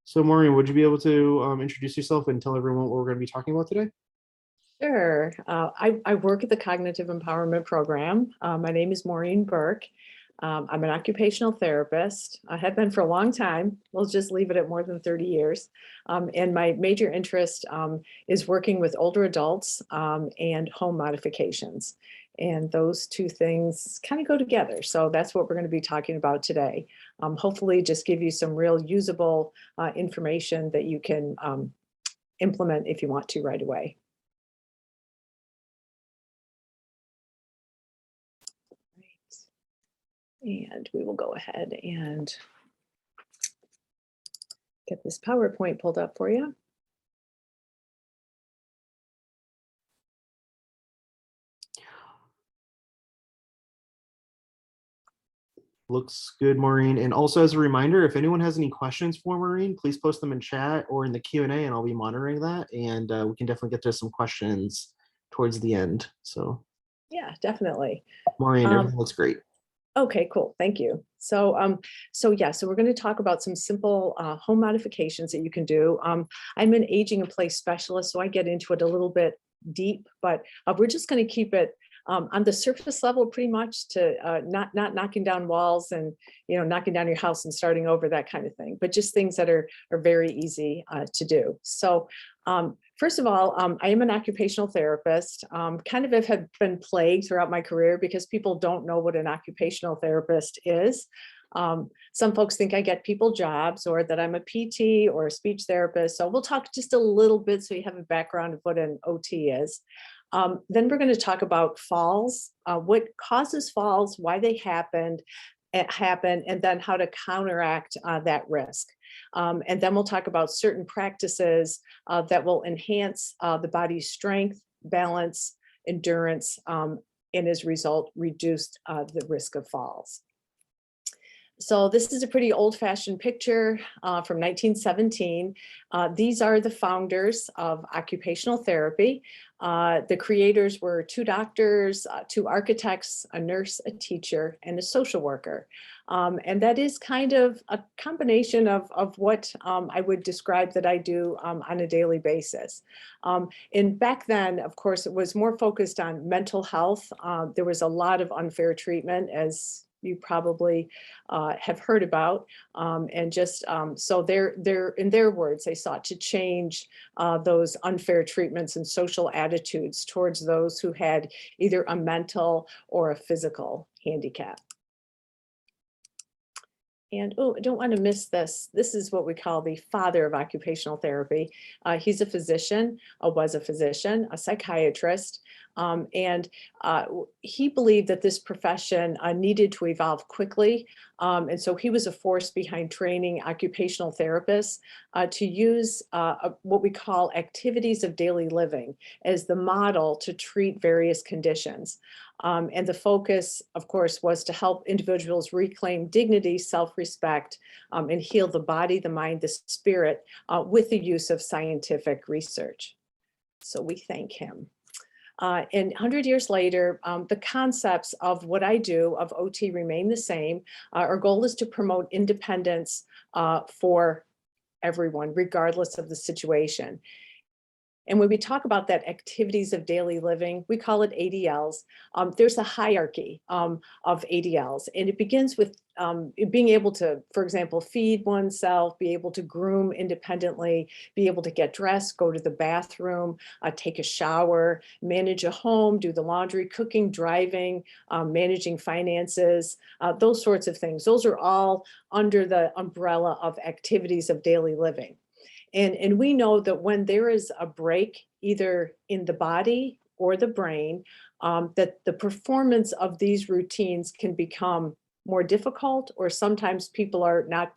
So Maureen, would you be able to introduce yourself and tell everyone what we're going to be talking about today? Sure. I work at the Cognitive Empowerment Program. My name is Maureen Burke. I'm an occupational therapist. I have been for a long time. We'll just leave it at more than 30 years. And my major interest is working with older adults and home modifications. And those two things kind of go together. So that's what we're going to be talking about today. Hopefully just give you some real usable information that you can implement if you want to right away. And we will go ahead and get this PowerPoint pulled up for you. Looks good, Maureen. And also as a reminder, if anyone has any questions for Maureen, please post them in chat or in the Q&A and I'll be monitoring that. And we can definitely get to some questions towards the end. So Yeah, definitely. Maureen, everything looks great. Okay, cool. Thank you. So we're going to talk about some simple home modifications that you can do. I'm an aging in place specialist, so I get into it a little bit deep, but we're just going to keep it on the surface level, pretty much, to not knocking down walls and knocking down your house and starting over, that kind of thing, but just things that are very easy to do. So first of all, I am an occupational therapist. Kind of have been plagued throughout my career because people don't know what an occupational therapist is. Some folks think I get people jobs or that I'm a PT or a speech therapist. So we'll talk just a little bit so you have a background of what an OT is. Then we're going to talk about falls, what causes falls, why they happen, and then how to counteract that risk. And then we'll talk about certain practices that will enhance the body's strength, balance, endurance, and as a result, reduce the risk of falls. So this is a pretty old-fashioned picture from 1917. These are the founders of occupational therapy. The creators were two doctors, two architects, a nurse, a teacher, and a social worker. And that is kind of a combination of what I would describe that I do on a daily basis. And back then, of course, it was more focused on mental health. There was a lot of unfair treatment, as you probably have heard about, and just so they're in their words, they sought to change those unfair treatments and social attitudes towards those who had either a mental or a physical handicap. And oh, I don't want to miss this. This is what we call the father of occupational therapy. He's a physician, was a physician, a psychiatrist, and he believed that this profession needed to evolve quickly. And so he was a force behind training occupational therapists to use what we call activities of daily living as the model to treat various conditions. And the focus, of course, was to help individuals reclaim dignity, self-respect, and heal the body, the mind, the spirit with the use of scientific research. So we thank him. And 100 years later, the concepts of what I do, of OT, remain the same. Our goal is to promote independence for everyone, regardless of the situation. And when we talk about that activities of daily living, we call it ADLs. There's a hierarchy of ADLs, and it begins with being able to, for example, feed oneself, be able to groom independently, be able to get dressed, go to the bathroom, take a shower, manage a home, do the laundry, cooking, driving, managing finances, those sorts of things. Those are all under the umbrella of activities of daily living. And we know that when there is a break, either in the body or the brain, that the performance of these routines can become more difficult, or sometimes people are not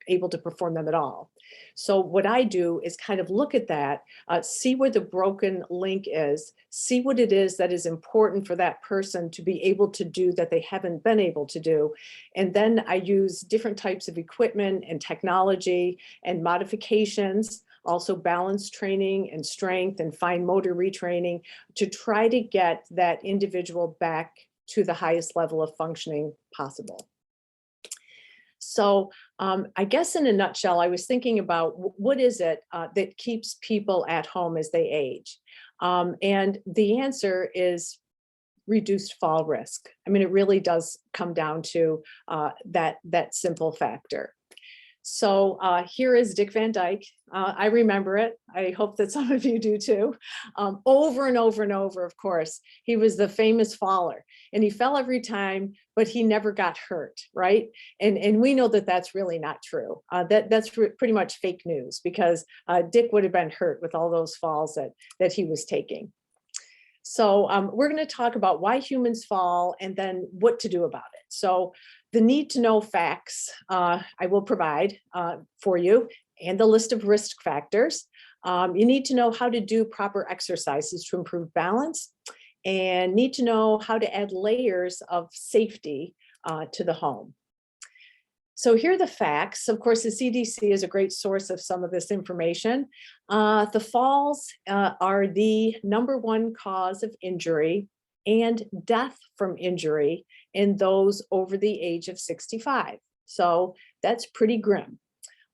able to perform them at all. So what I do is kind of look at that, see where the broken link is, see what it is that is important for that person to be able to do that they haven't been able to do. And then I use different types of equipment and technology and modifications, also balance training and strength and fine motor retraining, to try to get that individual back to the highest level of functioning possible. So I guess in a nutshell, I was thinking about what is it that keeps people at home as they age? And the answer is reduced fall risk. I mean, it really does come down to that simple factor. So here is Dick Van Dyke. I remember it. I hope that some of you do too. Over and over and over, of course. He was the famous faller, and he fell every time, but he never got hurt, right? And we know that that's really not true. That's pretty much fake news, because Dick would have been hurt with all those falls that he was taking. So we're going to talk about why humans fall and then what to do about it. So the need to know facts I will provide for you, and the list of risk factors. You need to know how to do proper exercises to improve balance, and need to know how to add layers of safety to the home. So here are the facts. Of course, the CDC is a great source of some of this information. The falls are the #1 cause of injury and death from injury in those over the age of 65. So that's pretty grim.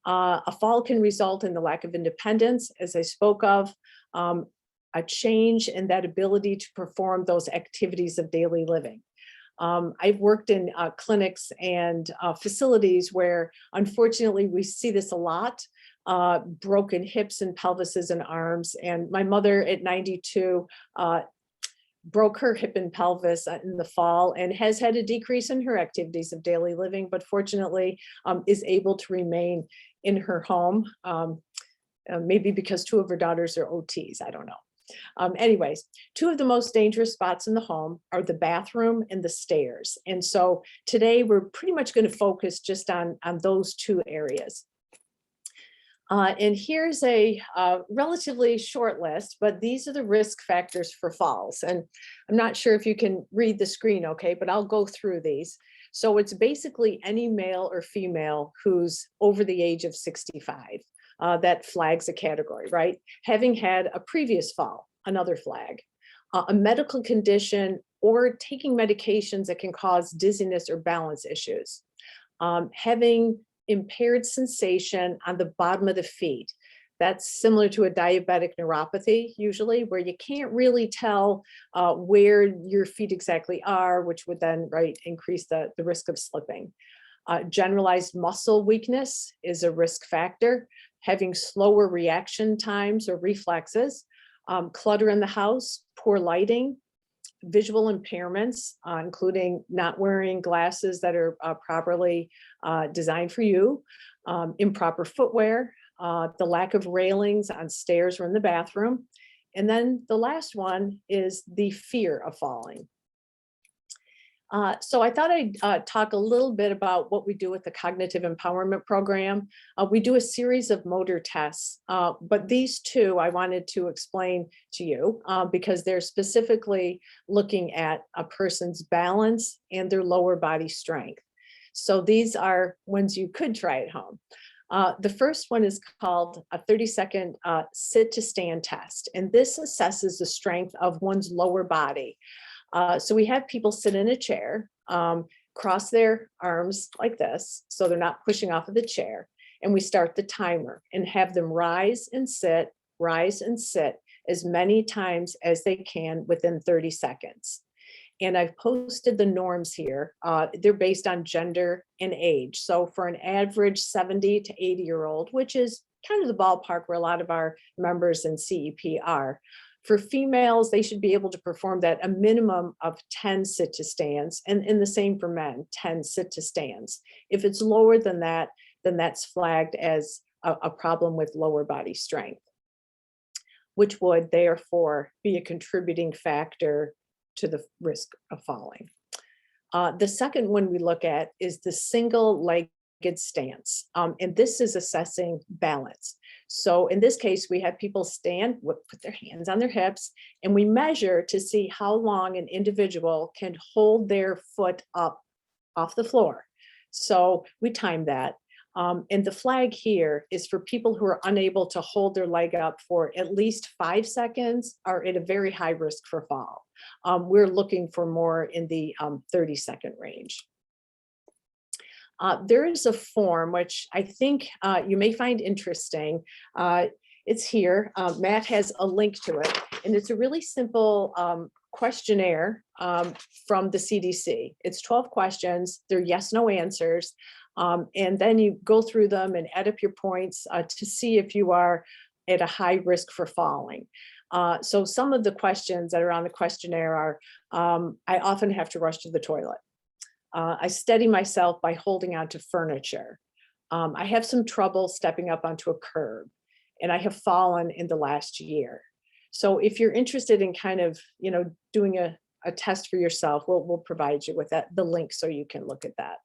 A fall can result in the lack of independence, as I spoke of, a change in that ability to perform those activities of daily living. I've worked in clinics and facilities where, unfortunately, we see this a lot, broken hips and pelvises and arms. And my mother at 92 broke her hip and pelvis in the fall and has had a decrease in her activities of daily living, but fortunately is able to remain in her home, maybe because 2 of her daughters are OTs, I don't know. Anyways, 2 of the most dangerous spots in the home are the bathroom and the stairs. And so today we're pretty much going to focus just on those 2 areas. And here's a relatively short list, but these are the risk factors for falls. And I'm not sure if you can read the screen okay, but I'll go through these. So it's basically any male or female who's over the age of 65. That flags a category, right? Having had a previous fall, another flag, a medical condition, or taking medications that can cause dizziness or balance issues, having impaired sensation on the bottom of the feet. That's similar to a diabetic neuropathy, usually, where you can't really tell where your feet exactly are, which would then, right, increase the risk of slipping. Generalized muscle weakness is a risk factor. Having slower reaction times or reflexes, clutter in the house, poor lighting, visual impairments, including not wearing glasses that are properly designed for you, improper footwear, the lack of railings on stairs or in the bathroom. And then the last one is the fear of falling. So I thought I'd talk a little bit about what we do with the Cognitive Empowerment Program. We do a series of motor tests, but these 2 I wanted to explain to you because they're specifically looking at a person's balance and their lower body strength. So these are ones you could try at home. The first one is called a 30-second sit to stand test, and this assesses the strength of one's lower body. So we have people sit in a chair, cross their arms like this, so they're not pushing off of the chair. And we start the timer and have them rise and sit as many times as they can within 30 seconds. And I've posted the norms here. They're based on gender and age. So for an average 70 to 80-year-old, which is kind of the ballpark where a lot of our members in CEP are, for females, they should be able to perform that a minimum of 10 sit to stands, and the same for men, 10 sit to stands. If it's lower than that, then that's flagged as a problem with lower body strength, which would therefore be a contributing factor to the risk of falling. The second one we look at is the single-legged stance, and this is assessing balance. So in this case, we have people stand, put their hands on their hips, and we measure to see how long an individual can hold their foot up off the floor. So we time that. And the flag here is for people who are unable to hold their leg up for at least 5 seconds are at a very high risk for fall. We're looking for more in the 30-second range. There is a form which I think you may find interesting. It's here. Matt has a link to it, and it's a really simple questionnaire from the CDC. It's 12 questions. They're yes, no answers. And then you go through them and add up your points to see if you are at a high risk for falling. So some of the questions that are on the questionnaire are, I often have to rush to the toilet. I steady myself by holding onto furniture. I have some trouble stepping up onto a curb, and I have fallen in the last year. So if you're interested in kind of, doing a test for yourself, we'll provide you with the link so you can look at that.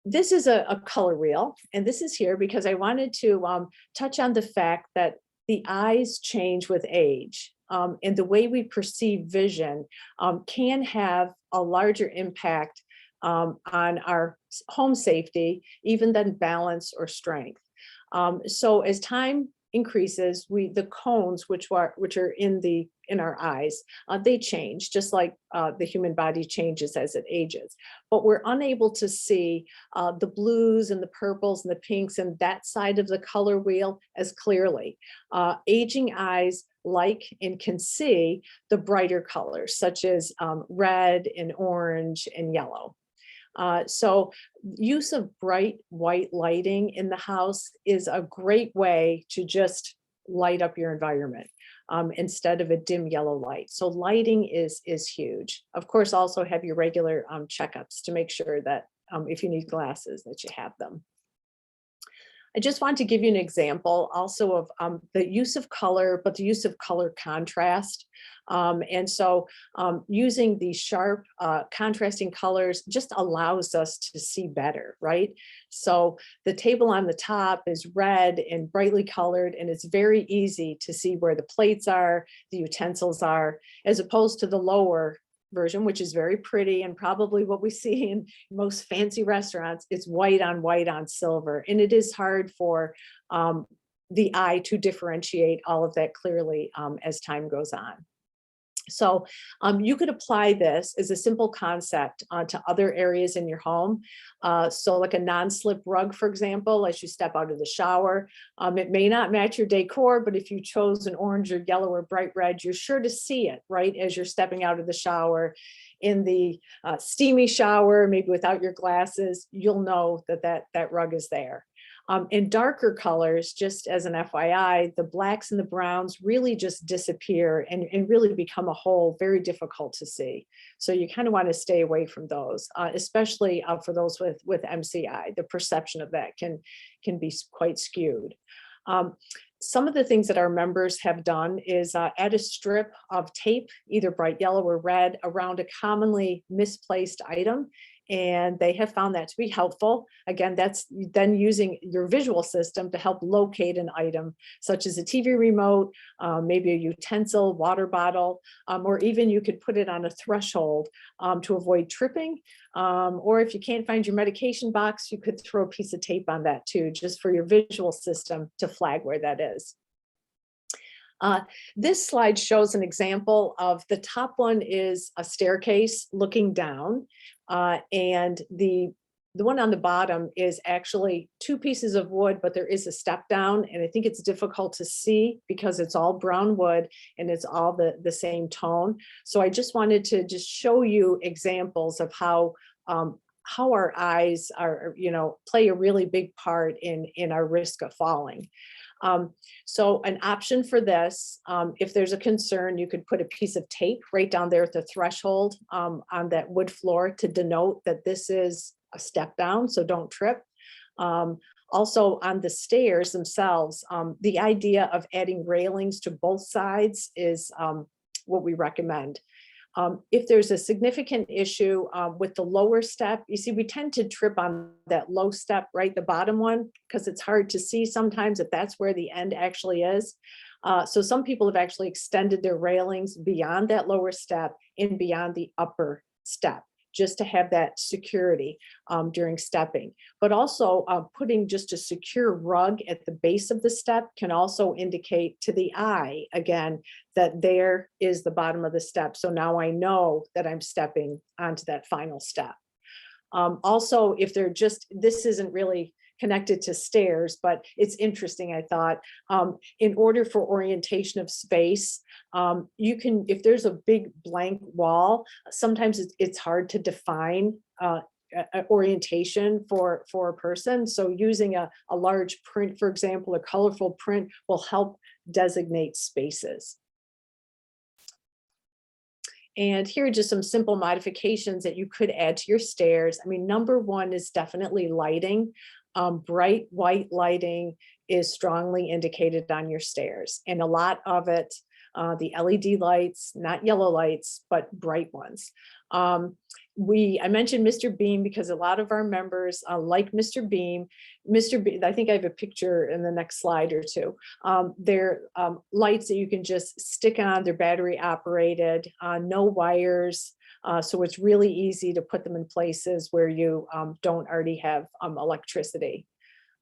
This is a color wheel, and this is here because I wanted to touch on the fact that the eyes change with age. And the way we perceive vision can have a larger impact on our home safety, even than balance or strength. So as time increases, the cones, which are in our eyes, they change, just like the human body changes as it ages. But we're unable to see the blues and the purples and the pinks and that side of the color wheel as clearly. Aging eyes like and can see the brighter colors, such as red and orange and yellow. So use of bright white lighting in the house is a great way to just light up your environment instead of a dim yellow light. So lighting is huge. Of course, also have your regular checkups to make sure that if you need glasses, that you have them. I just want to give you an example also of the use of color, but the use of color contrast. And so using these sharp contrasting colors just allows us to see better, right? So the table on the top is red and brightly colored, and it's very easy to see where the plates are, the utensils are, as opposed to the lower version, which is very pretty and probably what we see in most fancy restaurants. It's white on silver, and it is hard for the eye to differentiate all of that clearly as time goes on. So you could apply this as a simple concept to other areas in your home. So like a non-slip rug, for example, as you step out of the shower, it may not match your decor, but if you chose an orange or yellow or bright red, you're sure to see it, right? As you're stepping out of the shower. In the steamy shower, maybe without your glasses, you'll know that rug is there. In darker colors, just as an FYI, the blacks and the browns really just disappear and really become a whole, very difficult to see. So you kind of want to stay away from those, especially for those with MCI. The perception of that can be quite skewed. Some of the things that our members have done is add a strip of tape, either bright yellow or red, around a commonly misplaced item. And they have found that to be helpful. Again, that's then using your visual system to help locate an item, such as a TV remote, maybe a utensil, water bottle, or even you could put it on a threshold to avoid tripping. Or if you can't find your medication box, you could throw a piece of tape on that too, just for your visual system to flag where that is. This slide shows an example of the top one is a staircase looking down, and the one on the bottom is actually two pieces of wood, but there is a step down, and I think it's difficult to see because it's all brown wood and it's all the same tone. So I just wanted to just show you examples of how our eyes are, play a really big part in our risk of falling. So an option for this, if there's a concern, you could put a piece of tape right down there at the threshold on that wood floor to denote that this is a step down, so don't trip. Also on the stairs themselves, the idea of adding railings to both sides is what we recommend. If there's a significant issue with the lower step, you see, we tend to trip on that low step, right? The bottom one, because it's hard to see sometimes if that's where the end actually is. So some people have actually extended their railings beyond that lower step and beyond the upper step, just to have that security during stepping. But also putting just a secure rug at the base of the step can also indicate to the eye, again, that there is the bottom of the step. So now I know that I'm stepping onto that final step. Also, if they're just, this isn't really connected to stairs, but it's interesting, I thought, in order for orientation of space, you can, if there's a big blank wall, sometimes it's hard to define orientation for a person. So using a large print, for example, a colorful print will help designate spaces. And here are just some simple modifications that you could add to your stairs. I mean, number one is definitely lighting. Bright white lighting is strongly indicated on your stairs, and a lot of it, the LED lights, not yellow lights, but bright ones. I mentioned Mr. Beam because a lot of our members like Mr. Beam. Mr. Beam, I think I have a picture in the next slide or two. They're lights that you can just stick on. They're battery operated, no wires. So it's really easy to put them in places where you don't already have electricity.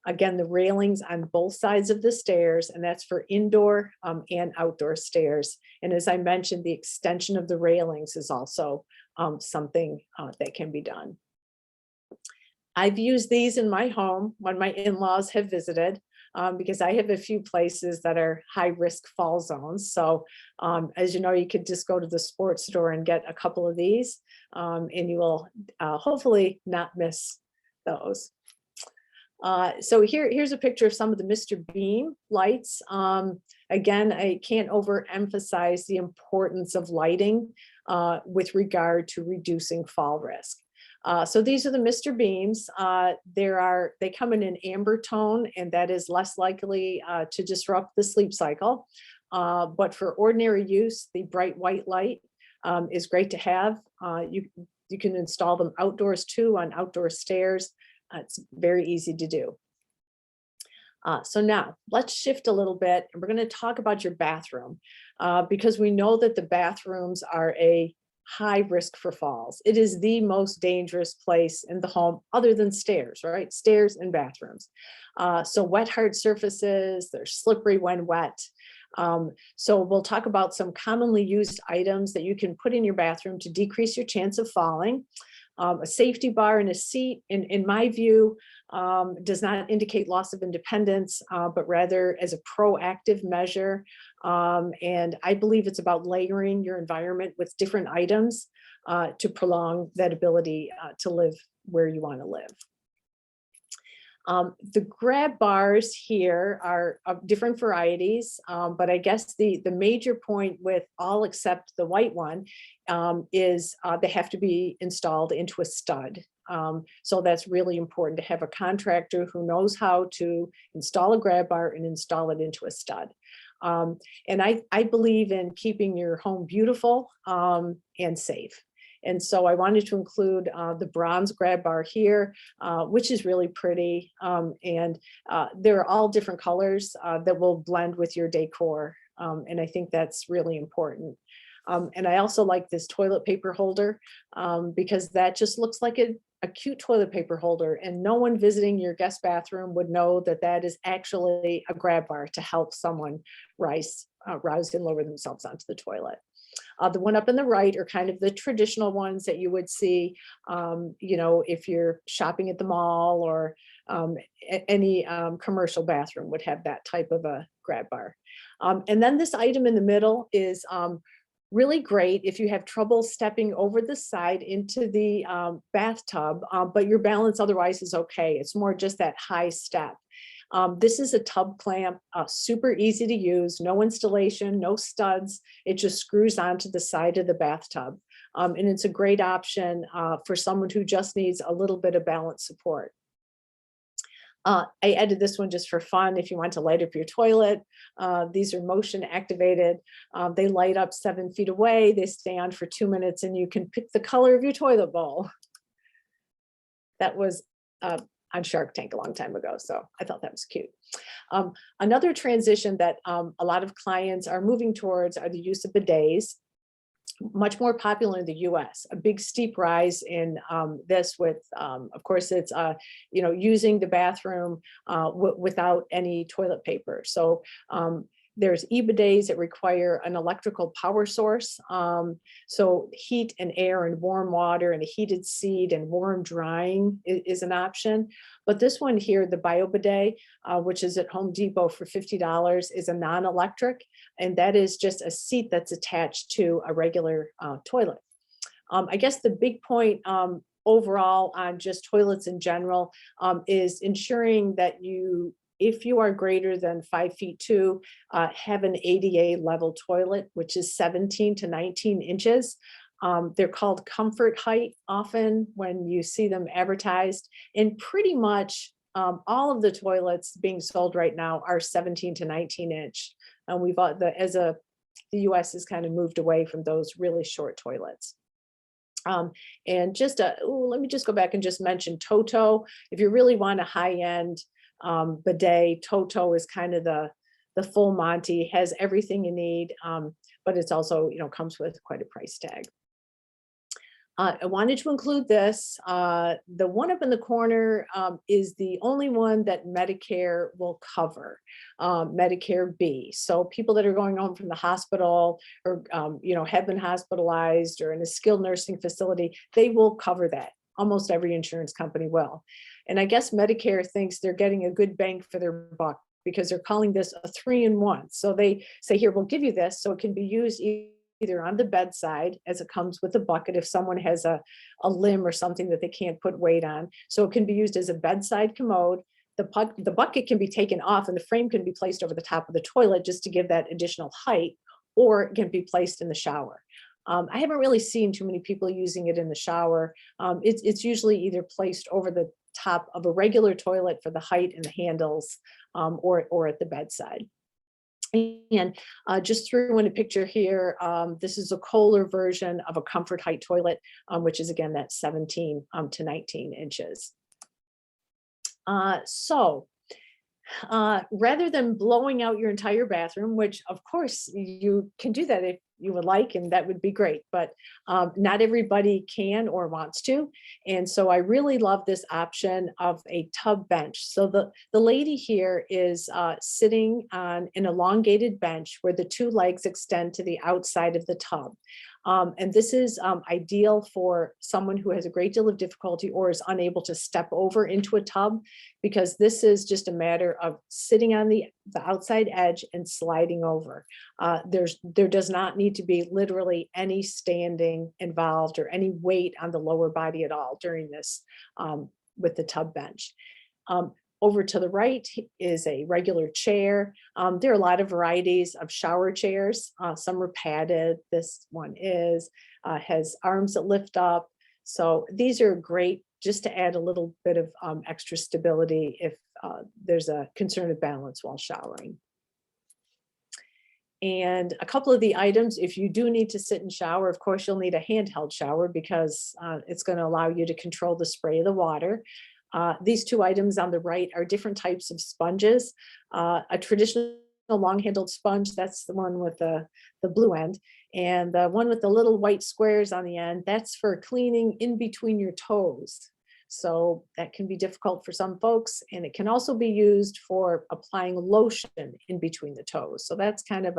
Again, the railings on both sides of the stairs, and that's for indoor and outdoor stairs. And as I mentioned, the extension of the railings is also something that can be done. I've used these in my home when my in-laws have visited, because I have a few places that are high risk fall zones. So as you know, you could just go to the sports store and get a couple of these, and you will hopefully not miss those. So here's a picture of some of the Mr. Beam lights. Again, I can't overemphasize the importance of lighting with regard to reducing fall risk. So these are the Mr. Beams. They come in an amber tone, and that is less likely to disrupt the sleep cycle. But for ordinary use, the bright white light is great to have. You can install them outdoors too, on outdoor stairs. It's very easy to do. So now let's shift a little bit, and we're going to talk about your bathroom, because we know that the bathrooms are a high risk for falls. It is the most dangerous place in the home other than stairs, right? Stairs and bathrooms. So wet, hard surfaces, they're slippery when wet. So we'll talk about some commonly used items that you can put in your bathroom to decrease your chance of falling. A safety bar and a seat, in my view, does not indicate loss of independence, but rather as a proactive measure. And I believe it's about layering your environment with different items to prolong that ability to live where you want to live. The grab bars here are of different varieties, but I guess the major point with all except the white one is they have to be installed into a stud. So that's really important to have a contractor who knows how to install a grab bar and install it into a stud. And I believe in keeping your home beautiful and safe. And so I wanted to include the bronze grab bar here, which is really pretty. And there are all different colors that will blend with your decor. And I think that's really important. And I also like this toilet paper holder because that just looks like a cute toilet paper holder, and no one visiting your guest bathroom would know that that is actually a grab bar to help someone rise and lower themselves onto the toilet. The one up on the right are kind of the traditional ones that you would see, you know, if you're shopping at the mall, or any commercial bathroom would have that type of a grab bar. And then this item in the middle is really great if you have trouble stepping over the side into the bathtub, but your balance otherwise is okay. It's more just that high step. This is a tub clamp, super easy to use, no installation, no studs. It just screws onto the side of the bathtub. And it's a great option for someone who just needs a little bit of balance support. I added this one just for fun. If you want to light up your toilet, these are motion activated. They light up 7 feet away. They stay on for 2 minutes, and you can pick the color of your toilet bowl. That was on Shark Tank a long time ago, so I thought that was cute. Another transition that a lot of clients are moving towards are the use of bidets. Much more popular in the US, a big steep rise in this with, of course, it's, you know, using the bathroom without any toilet paper. So There's e-bidets that require an electrical power source. So heat and air and warm water and a heated seat and warm drying is an option. But this one here, the BioBidet, which is at Home Depot for $50, is a non-electric, and that is just a seat that's attached to a regular toilet. I guess the big point overall on just toilets in general is ensuring that if you are greater than 5'2", have an ADA level toilet, which is 17 to 19 inches. They're called comfort height often when you see them advertised, and pretty much all of the toilets being sold right now are 17 to 19 inch. And the US has kind of moved away from those really short toilets. And let me just go back and just mention Toto. If you really want a high-end bidet, Toto is kind of the full Monty, has everything you need, but it's also, comes with quite a price tag. I wanted to include this. The one up in the corner is the only one that Medicare will cover, Medicare B. So people that are going home from the hospital or, have been hospitalized or in a skilled nursing facility, they will cover that. Almost every insurance company will. And I guess Medicare thinks they're getting a good bang for their buck because they're calling this a 3-in-1. So they say, here, we'll give you this so it can be used either on the bedside, as it comes with a bucket if someone has a limb or something that they can't put weight on. So it can be used as a bedside commode. The bucket can be taken off and the frame can be placed over the top of the toilet just to give that additional height, or it can be placed in the shower. I haven't really seen too many people using it in the shower. It's usually either placed over the top of a regular toilet for the height and the handles, or at the bedside. And just threw in a picture here. This is a Kohler version of a comfort height toilet, which is again that 17 to 19 inches. Rather than blowing out your entire bathroom, which of course you can do that if you would like, and that would be great, but not everybody can or wants to. And so I really love this option of a tub bench. So the lady here is sitting on an elongated bench where the two legs extend to the outside of the tub. And this is ideal for someone who has a great deal of difficulty or is unable to step over into a tub, because this is just a matter of sitting on the outside edge and sliding over. There does not need to be literally any standing involved or any weight on the lower body at all during this with the tub bench. Over to the right is a regular chair. There are a lot of varieties of shower chairs. Some are padded. This one has arms that lift up. So these are great just to add a little bit of extra stability if there's a concern of balance while showering. And a couple of the items, if you do need to sit and shower, of course, you'll need a handheld shower because it's going to allow you to control the spray of the water. These two items on the right are different types of sponges. A traditional long-handled sponge, that's the one with the blue end, and the one with the little white squares on the end, that's for cleaning in between your toes. So that can be difficult for some folks, and it can also be used for applying lotion in between the toes. So that's kind of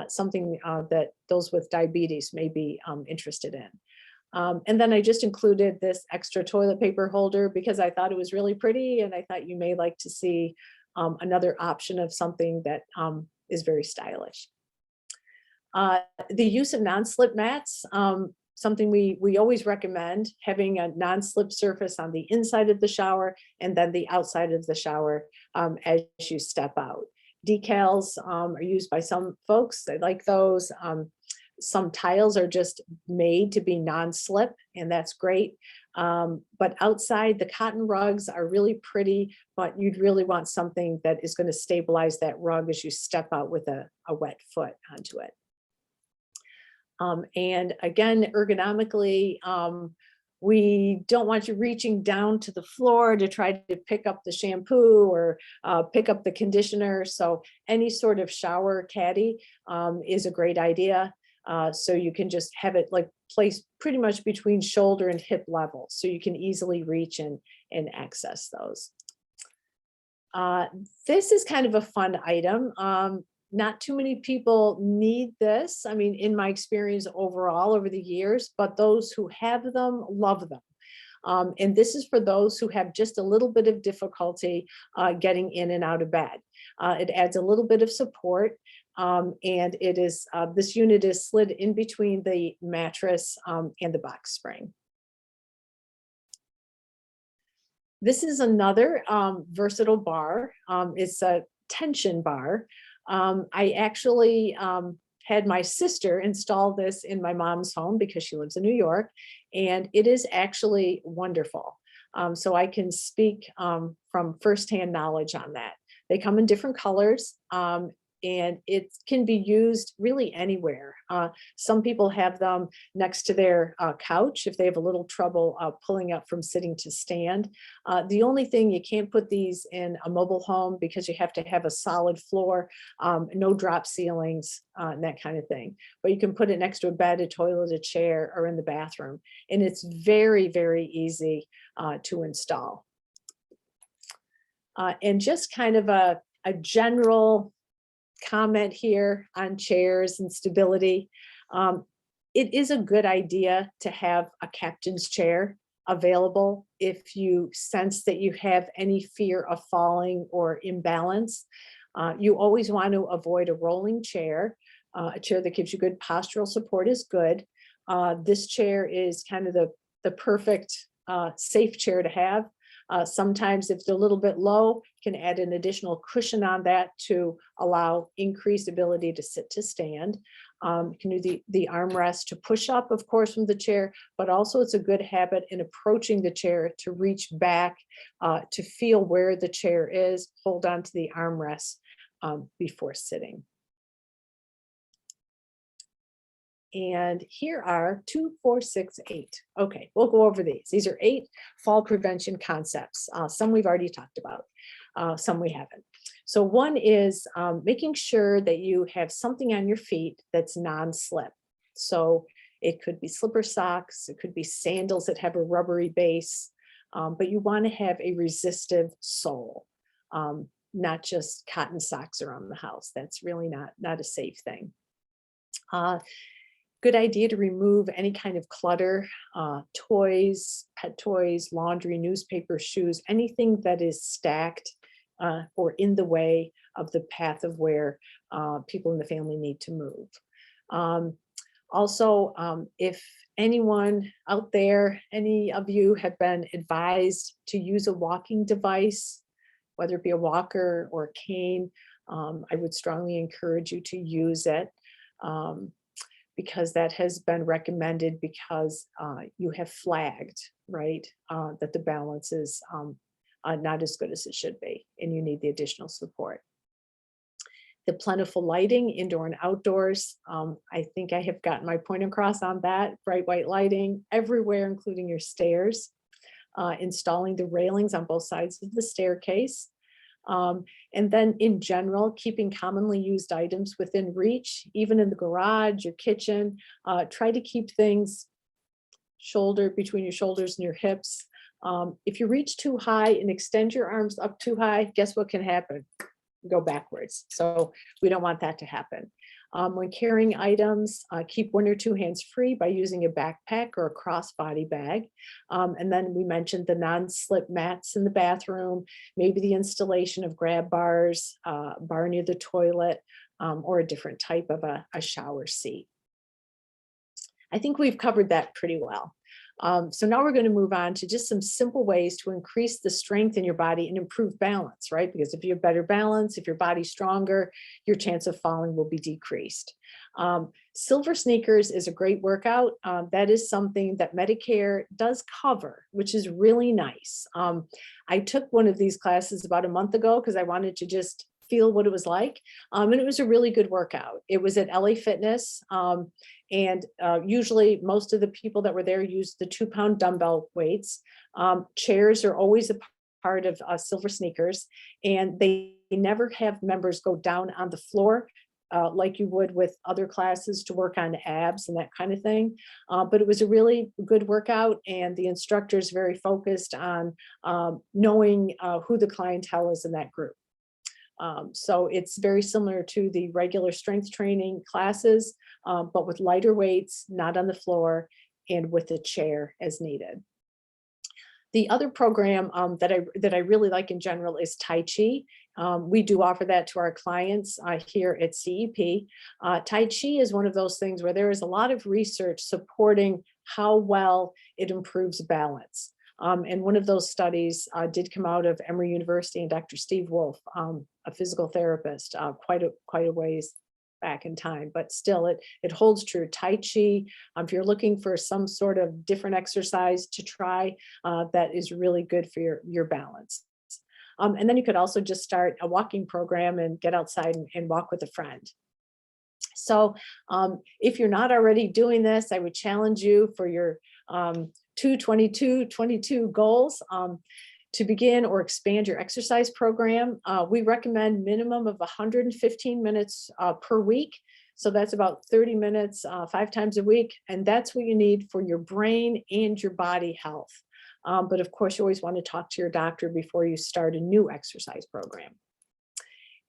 something that those with diabetes may be interested in. And then I just included this extra toilet paper holder because I thought it was really pretty, and I thought you may like to see another option of something that is very stylish. The use of non-slip mats, something we always recommend, having a non-slip surface on the inside of the shower and then the outside of the shower as you step out. Decals are used by some folks. They like those. Some tiles are just made to be non-slip, and that's great. But outside, the cotton rugs are really pretty, but you'd really want something that is going to stabilize that rug as you step out with a wet foot onto it. And again, ergonomically, we don't want you reaching down to the floor to try to pick up the shampoo or pick up the conditioner. So any sort of shower caddy is a great idea. So you can just have it like placed pretty much between shoulder and hip level, so you can easily reach and access those. This is kind of a fun item. Not too many people need this. I mean, in my experience overall over the years, but those who have them love them. And this is for those who have just a little bit of difficulty getting in and out of bed. It adds a little bit of support, and it is this unit is slid in between the mattress and the box spring. This is another versatile bar. It's a tension bar. I actually had my sister install this in my mom's home because she lives in New York, and it is actually wonderful. So I can speak from firsthand knowledge on that. They come in different colors, and it can be used really anywhere. Some people have them next to their couch if they have a little trouble pulling up from sitting to stand. The only thing, you can't put these in a mobile home because you have to have a solid floor, no drop ceilings, and that kind of thing. But you can put it next to a bed, a toilet, a chair, or in the bathroom. And it's very, very easy to install. And just kind of a general comment here on chairs and stability. It is a good idea to have a captain's chair available if you sense that you have any fear of falling or imbalance. You always want to avoid a rolling chair. A chair that gives you good postural support is good. This chair is kind of the perfect safe chair to have. Sometimes if it's a little bit low, you can add an additional cushion on that to allow increased ability to sit to stand. You can do the armrest to push up, of course, from the chair, but also it's a good habit in approaching the chair to reach back, to feel where the chair is, hold on to the armrest before sitting. And here are 2, 4, 6, 8. Okay, we'll go over these. These are 8 fall prevention concepts. Some we've already talked about, some we haven't. So one is making sure that you have something on your feet that's non-slip. So it could be slipper socks, it could be sandals that have a rubbery base, but you want to have a resistive sole, not just cotton socks around the house. That's really not a safe thing. Good idea to remove any kind of clutter, toys, pet toys, laundry, newspaper, shoes, anything that is stacked or in the way of the path of where people in the family need to move. Also, if anyone out there, any of you have been advised to use a walking device, whether it be a walker or a cane, I would strongly encourage you to use it. Because that has been recommended because you have flagged, right, that the balance is not as good as it should be, and you need the additional support. The plentiful lighting, indoor and outdoors. I think I have gotten my point across on that. Bright white lighting everywhere, including your stairs. Installing the railings on both sides of the staircase. And then in general, keeping commonly used items within reach, even in the garage, your kitchen. Try to keep things between your shoulders and your hips. If you reach too high and extend your arms up too high, guess what can happen? Go backwards. So we don't want that to happen. When carrying items, keep 1 or 2 hands free by using a backpack or a crossbody bag. And then we mentioned the non-slip mats in the bathroom, maybe the installation of grab bars, bar near the toilet, or a different type of a shower seat. I think we've covered that pretty well. So now we're going to move on to just some simple ways to increase the strength in your body and improve balance, right? Because if you have better balance, if your body's stronger, your chance of falling will be decreased. Silver sneakers is a great workout. That is something that Medicare does cover, which is really nice. I took one of these classes about a month ago because I wanted to just feel what it was like. And it was a really good workout. It was at LA Fitness. And usually most of the people that were there used the 2-pound dumbbell weights. Chairs are always a part of silver sneakers, and they never have members go down on the floor like you would with other classes to work on abs and that kind of thing. But it was a really good workout, and the instructor is very focused on knowing who the clientele is in that group. So it's very similar to the regular strength training classes, but with lighter weights, not on the floor, and with a chair as needed. The other program that I really like in general is Tai Chi. We do offer that to our clients here at CEP. Tai Chi is one of those things where there is a lot of research supporting how well it improves balance. And one of those studies did come out of Emory University and Dr. Steve Wolf, a physical therapist, quite a ways back in time, but still it holds true. Tai Chi, if you're looking for some sort of different exercise to try, that is really good for your balance. And then you could also just start a walking program and get outside and walk with a friend. So if you're not already doing this, I would challenge you for your 2-22-22 goals. To begin or expand your exercise program, we recommend minimum of 115 minutes per week. So that's about 30 minutes 5 times a week. And that's what you need for your brain and your body health. But of course, you always want to talk to your doctor before you start a new exercise program.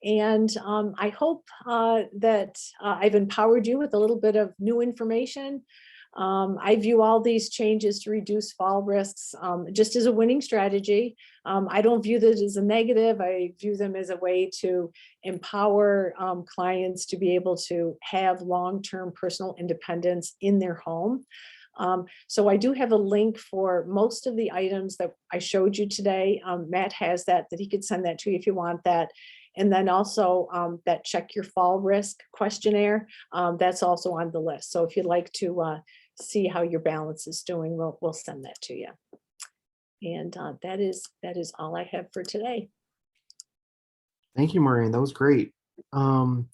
And I hope that I've empowered you with a little bit of new information. I view all these changes to reduce fall risks just as a winning strategy. I don't view this as a negative. I view them as a way to empower clients to be able to have long-term personal independence in their home. So I do have a link for most of the items that I showed you today. Matt has that he could send that to you if you want that. And then also that check your fall risk questionnaire, that's also on the list. So if you'd like to see how your balance is doing, we'll send that to you. And that is all I have for today. Thank you, Maureen. That was great. One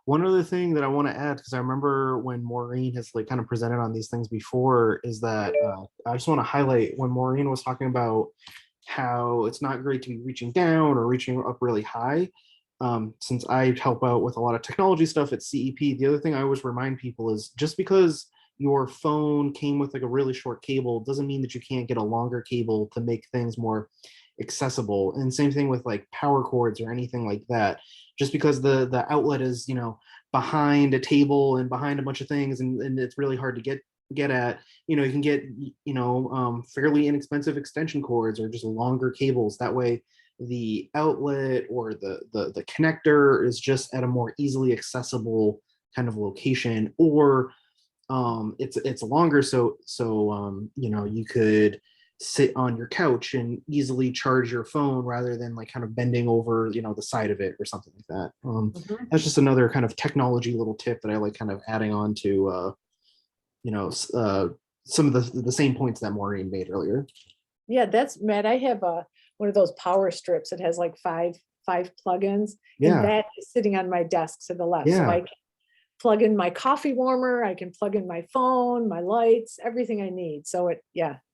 other thing that I want to add, because I remember when Maureen has like kind of presented on these things before, is that I just want to highlight when Maureen was talking about how it's not great to be reaching down or reaching up really high. Since I help out with a lot of technology stuff at CEP, the other thing I always remind people is just because your phone came with like a really short cable doesn't mean that you can't get a longer cable to make things more accessible. And same thing with like power cords or anything like that. Just because the outlet is, you know, behind a table and behind a bunch of things and it's really hard to get at, you know, you can get, you know, fairly inexpensive extension cords or just longer cables. That way the outlet or the connector is just at a more easily accessible kind of location, or it's longer, so you know, you could sit on your couch and easily charge your phone rather than like kind of bending over, you know, the side of it or something like that. That's just another kind of technology little tip that I like kind of adding on to you know, some of the same points that Maureen made earlier. Yeah, that's Matt. I have one of those power strips that has like five plugins, Yeah. and that is sitting on my desk to the left. So Yeah. I can plug in my coffee warmer, I can plug in my phone, my lights, everything I need. So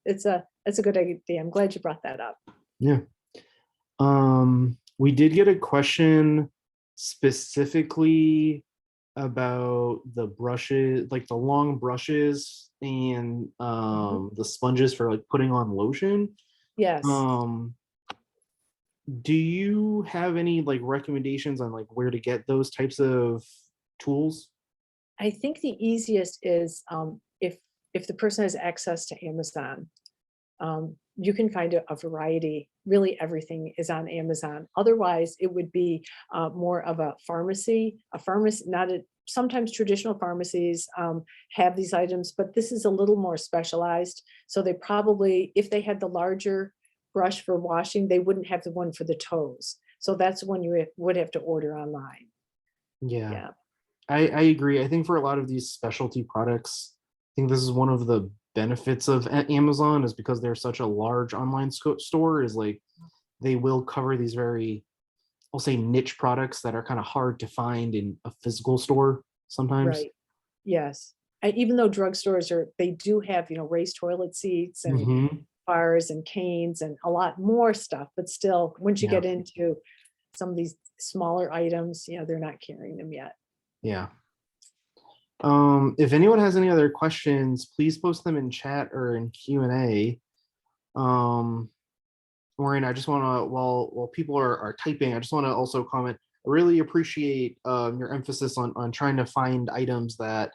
it's a good idea. I'm glad you brought that up. Yeah. We did get a question specifically about the brushes, like the long brushes and the sponges for like putting on lotion. Yes. Do you have any like recommendations on like where to get those types of tools? I think the easiest is if the person has access to Amazon, you can find a variety. Really, everything is on Amazon. Otherwise, it would be more of a pharmacy. Sometimes traditional pharmacies have these items, but this is a little more specialized. So they probably, if they had the larger brush for washing, they wouldn't have the one for the toes. So that's when you would have to order online. Yeah. I agree. I think for a lot of these specialty products, I think this is one of the benefits of Amazon, is because they're such a large online store, is like they will cover these very, I'll say, niche products that are kind of hard to find in a physical store sometimes. Right. Yes. Even though drugstores they do have, you know, raised toilet seats and bars and canes and a lot more stuff, but still, once you get into some of these smaller items, you know, they're not carrying them yet. Yeah. If anyone has any other questions, please post them in chat or in Q&A. Maureen, I just want to, while people are typing, I just want to also comment, really appreciate your emphasis on trying to find items that,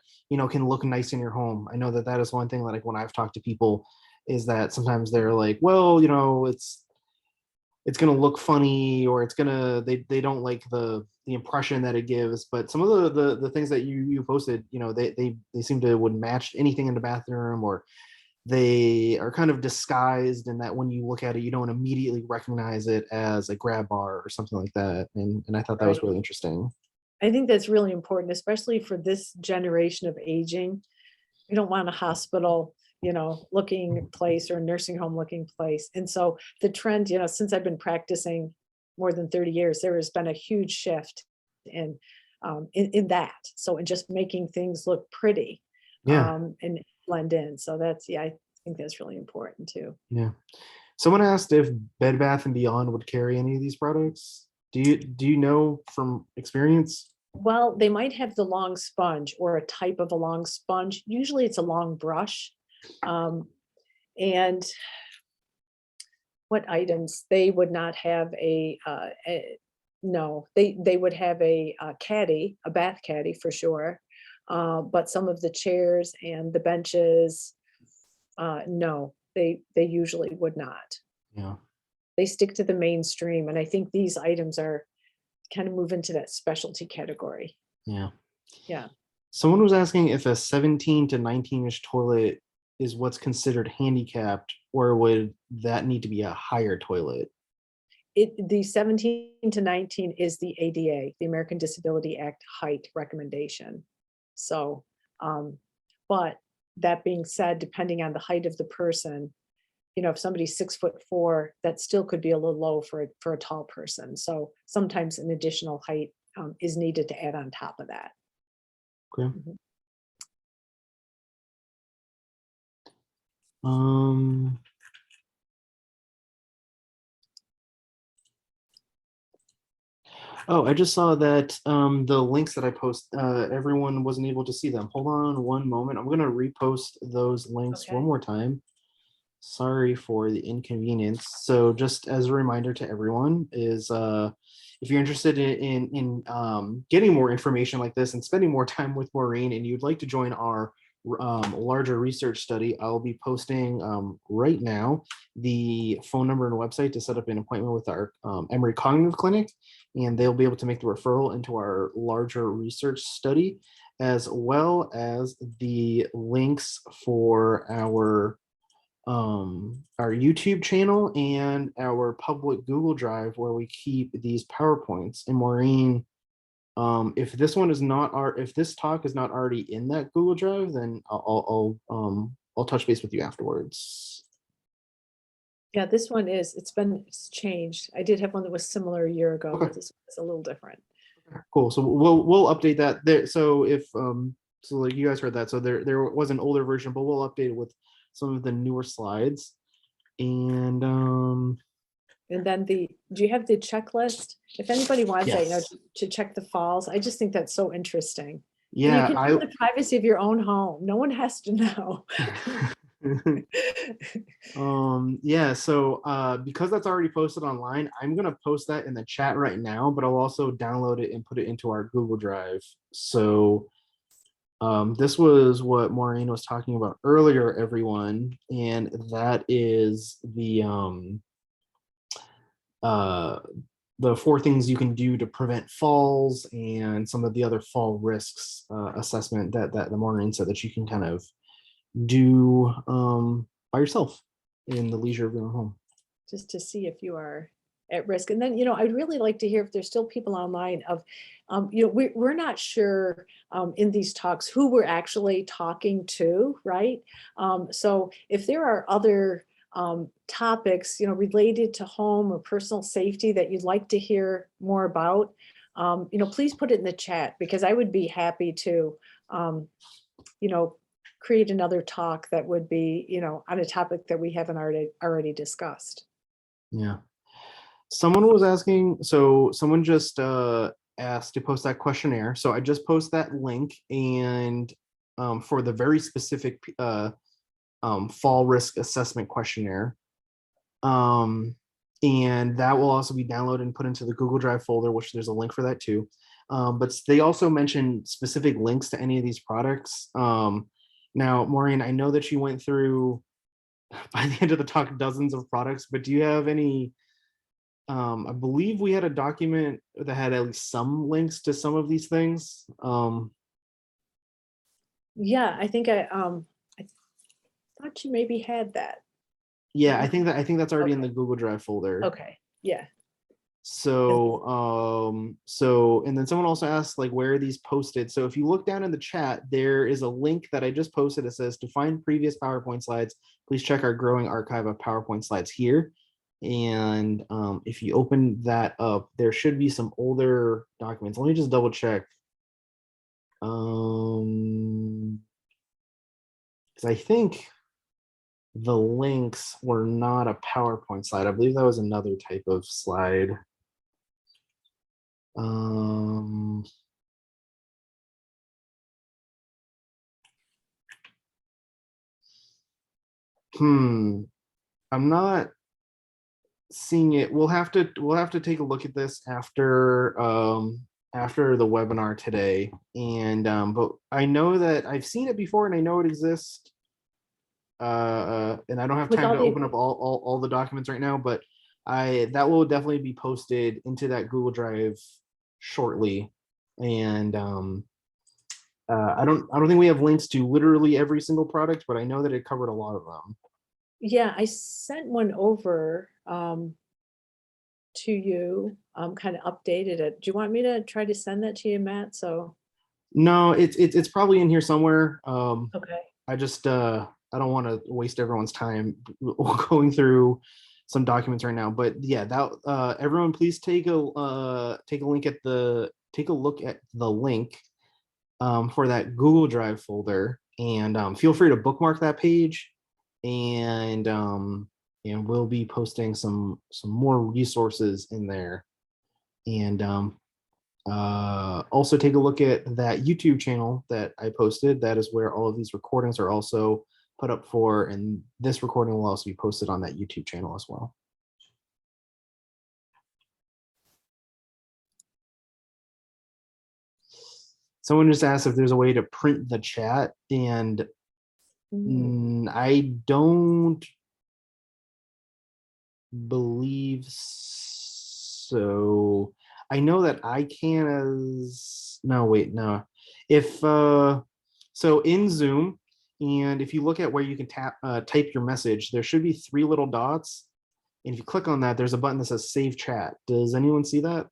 can look nice in your home. I know that that is one thing that, like, when I've talked to people, is that sometimes they're like, well, it's going to look funny, or they don't like the impression that it gives. But some of the things that you posted, they seem to would match anything in the bathroom, or they are kind of disguised in that when you look at it, you don't immediately recognize it as a grab bar or something like that. And I thought that was Right. really interesting. I think that's really important, especially for this generation of aging. We don't want a hospital, looking place or a nursing home looking place. And so the trend, since I've been practicing more than 30 years, there has been a huge shift in in that. So in just making things look pretty Yeah. and blend in. So that's, yeah, I think that's really important too. Yeah. Someone asked if Bed Bath and Beyond would carry any of these products. Do you know from experience? Well, they might have the long sponge or a type of a long sponge. Usually it's a long brush. Um, and what items? They would not have no, they would have a caddy, a bath caddy for sure. But some of the chairs and the benches, no, they usually would not. Yeah. They stick to the mainstream, and I think these items are kind of move into that specialty category. Yeah. Yeah. Someone was asking if a 17 to 19-inch toilet is what's considered handicapped, or would that need to be a higher toilet? The 17 to 19 is the ADA, the American Disability Act height recommendation. So, but that being said, depending on the height of the person, if somebody's 6'4", that still could be a little low for a tall person. So sometimes an additional height is needed to add on top of that. Okay. Mhm. Um, oh, I just saw that the links that I post, everyone wasn't able to see them. Hold on one moment. I'm gonna repost those links one Okay. more time. Sorry for the inconvenience. So just as a reminder to everyone is if you're interested in getting more information like this and spending more time with Maureen, and you'd like to join our larger research study, I'll be posting right now the phone number and website to set up an appointment with our Emory Cognitive Clinic, and they'll be able to make the referral into our larger research study, as well as the links for our YouTube channel and our public Google Drive, where we keep these PowerPoints. And Maureen, if if this talk is not already in that Google Drive, then I'll touch base with you afterwards. Yeah, this one is, it's changed. I did have one that was similar a year ago, Okay, but this is a little different. cool. So we'll update that there. So if so like you guys heard that, so there was an older version, but we'll update it with some of the newer slides. And And then do you have the checklist? If anybody wants that, yes. to check the falls, I just think that's so interesting. And you Yeah, can do it in the privacy of your own home. No one has to know. Yeah, so because that's already posted online, I'm gonna post that in the chat right now, but I'll also download it and put it into our Google Drive. So this was what Maureen was talking about earlier, everyone, and that is uh the 4 things you can do to prevent falls, and some of the other fall risks assessment that the Maureen said that you can kind of do by yourself in the leisure of your own home. Just to see if you are at risk. And then, I'd really like to hear if there's still people online of, we're not sure in these talks who we're actually talking to, right? So if there are other topics, related to home or personal safety that you'd like to hear more about, please put it in the chat, because I would be happy to, you know, create another talk that would be, on a topic that we haven't already discussed. Yeah. Someone was asking, so someone just asked to post that questionnaire. So I just post that link, and for the very specific fall risk assessment questionnaire. and that will also be downloaded and put into the Google Drive folder, which there's a link for that too. But they also mentioned specific links to any of these products. Now, Maureen, I know that you went through by the end of the talk dozens of products, but do you have any? I believe we had a document that had at least some links to some of these things. Yeah, I think I thought you maybe had that. Yeah, I think that's already in Okay. the Google Drive folder. Okay, yeah. So and then someone also asked like where are these posted. So if you look down in the chat, there is a link that I just posted. It says to find previous PowerPoint slides, please check our growing archive of PowerPoint slides here. And if you open that up, there should be some older documents. Let me just double check. Because I think the links were not a PowerPoint slide. I believe that was another type of slide. Um, I'm not seeing it. We'll have to take a look at this after the webinar today. And but I know that I've seen it before and I know it exists. And I don't have With time all to the, open up all the documents right now, but that will definitely be posted into that Google Drive shortly. And I don't think we have links to literally every single product, but I know that it covered a lot of them. yeah, I sent one over to you, kind of updated it. Do you want me to try to send that to you, Matt? So, No, it's probably in here somewhere. okay. I just I don't want to waste everyone's time going through some documents right now. But yeah, that everyone please take a look at the link for that Google Drive folder, and feel free to bookmark that page, and we'll be posting some more resources in there, and also take a look at that YouTube channel that I posted. That is where all of these recordings are also put up for, and this recording will also be posted on that YouTube channel as well. Someone just asked if there's a way to print the chat, and I don't believe so. I know that I can as no wait no if so in Zoom, and if you look at where you can type your message, there should be 3 little dots, and if you click on that, there's a button that says save chat. Does anyone see that?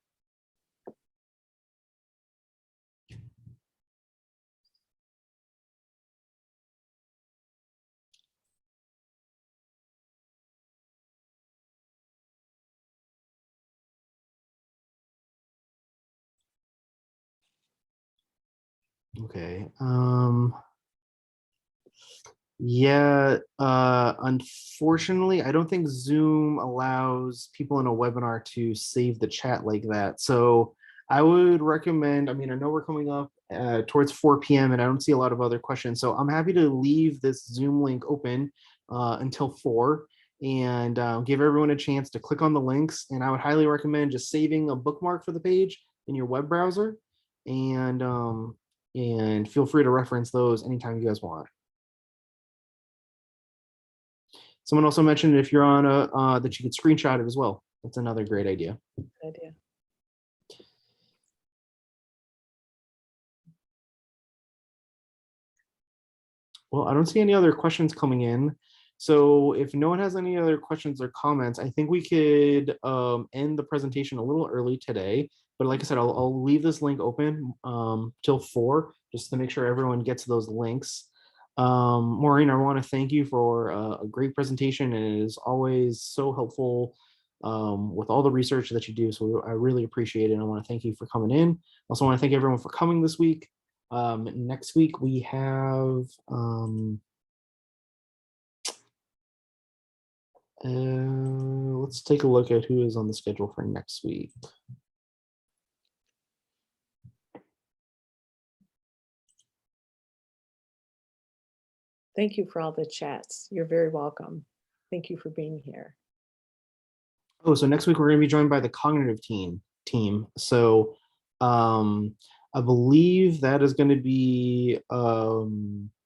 Okay. Yeah, unfortunately, I don't think Zoom allows people in a webinar to save the chat like that. So I would recommend, I mean, I know we're coming up towards 4 p.m. and I don't see a lot of other questions. So I'm happy to leave this Zoom link open until 4, and give everyone a chance to click on the links. And I would highly recommend just saving a bookmark for the page in your web browser, and feel free to reference those anytime you guys want. Someone also mentioned if you're on that you could screenshot it as well. That's another great idea. Good idea. Well, I don't see any other questions coming in. So if no one has any other questions or comments, I think we could end the presentation a little early today. But like I said, I'll leave this link open till 4, just to make sure everyone gets those links. Maureen, I want to thank you for a great presentation, and it is always so helpful with all the research that you do. So I really appreciate it. And I want to thank you for coming in. Also want to thank everyone for coming this week. Next week we have let's take a look at who is on the schedule for next week. Thank you for all the chats. You're very welcome. Thank you for being here. Oh, so next week we're going to be joined by the cognitive team. So I believe that is going to be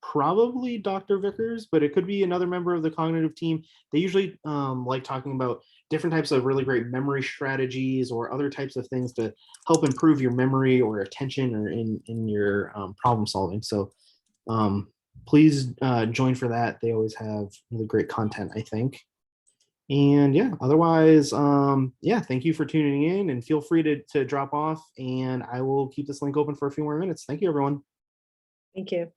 probably Dr. Vickers, but it could be another member of the cognitive team. They usually like talking about different types of really great memory strategies or other types of things to help improve your memory or attention or in your problem solving. So um, please join for that. They always have really great content, I think. And yeah, otherwise, yeah, thank you for tuning in and feel free to drop off and I will keep this link open for a few more minutes. Thank you, everyone. Thank you.